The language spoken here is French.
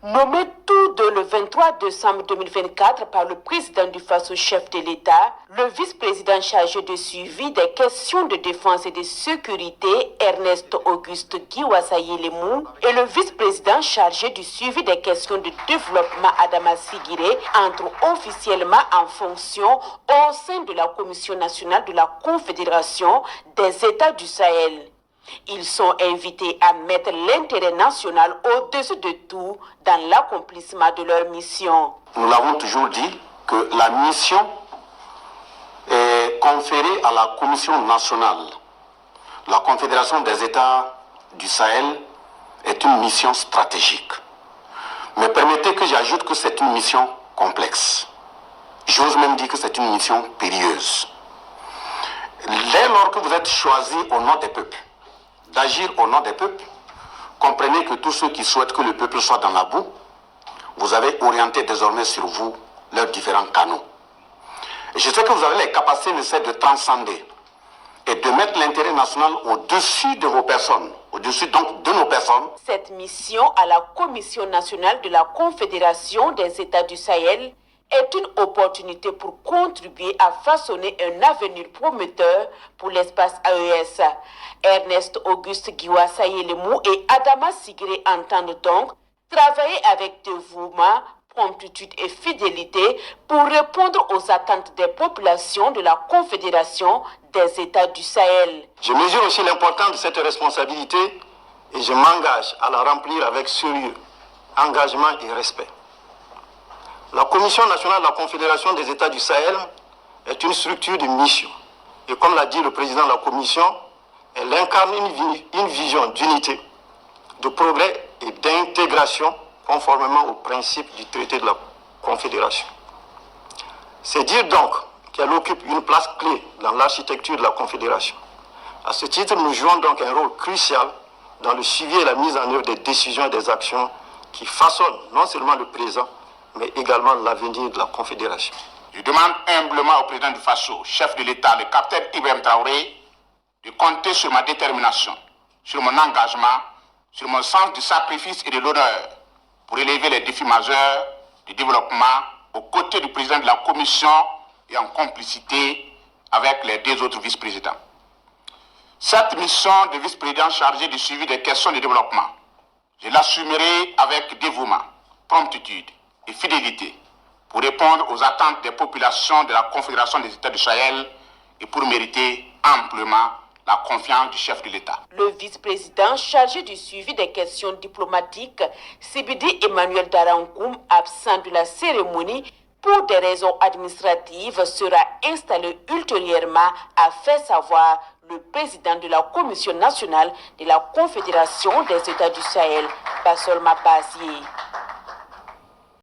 Nommé tout de le 23 décembre 2024 par le président du Faso, chef de l'État, le vice-président chargé de suivi des questions de défense et de sécurité, Ernest Auguste Giwasaye Lemou, et le vice-président chargé du suivi des questions de développement, Adama Sigire, entrent officiellement en fonction au sein de la Commission nationale de la Confédération des États du Sahel. Ils sont invités à mettre l'intérêt national au-dessus de tout dans l'accomplissement de leur mission. Nous l'avons toujours dit que la mission est conférée à la Commission nationale. La Confédération des États du Sahel est une mission stratégique. Mais permettez que j'ajoute que c'est une mission complexe. J'ose même dire que c'est une mission périlleuse. Dès lors que vous êtes choisi au nom des peuples, d'agir au nom des peuples, comprenez que tous ceux qui souhaitent que le peuple soit dans la boue, vous avez orienté désormais sur vous leurs différents canaux. Et je sais que vous avez les capacités nécessaires de transcender et de mettre l'intérêt national au-dessus de vos personnes, au-dessus donc de nos personnes. Cette mission à la Commission nationale de la Confédération des États du Sahel est une opportunité pour contribuer à façonner un avenir prometteur pour l'espace AES. Ernest Auguste Giwasaye Lemou et Adama Sigire entendent donc travailler avec dévouement, promptitude et fidélité pour répondre aux attentes des populations de la Confédération des États du Sahel. Je mesure aussi l'importance de cette responsabilité et je m'engage à la remplir avec sérieux, engagement et respect. La Commission nationale de la Confédération des États du Sahel est une structure de mission. Et comme l'a dit le président de la Commission, elle incarne une vision d'unité, de progrès et d'intégration conformément aux principes du traité de la Confédération. C'est dire donc qu'elle occupe une place clé dans l'architecture de la Confédération. À ce titre, nous jouons donc un rôle crucial dans le suivi et la mise en œuvre des décisions et des actions qui façonnent non seulement le présent, mais également l'avenir de la Confédération. Je demande humblement au président du Faso, chef de l'État, le capitaine Ibrahim Traoré, de compter sur ma détermination, sur mon engagement, sur mon sens du sacrifice et de l'honneur pour élever les défis majeurs du développement aux côtés du président de la Commission et en complicité avec les deux autres vice-présidents. Cette mission de vice-président chargé du suivi des questions de développement, je l'assumerai avec dévouement, promptitude et fidélité pour répondre aux attentes des populations de la Confédération des États du Sahel et pour mériter amplement la confiance du chef de l'État. Le vice-président chargé du suivi des questions diplomatiques, Sibidi Emmanuel Darankoum, absent de la cérémonie pour des raisons administratives, sera installé ultérieurement, a fait savoir le président de la Commission nationale de la Confédération des États du Sahel, Basolma Bazié.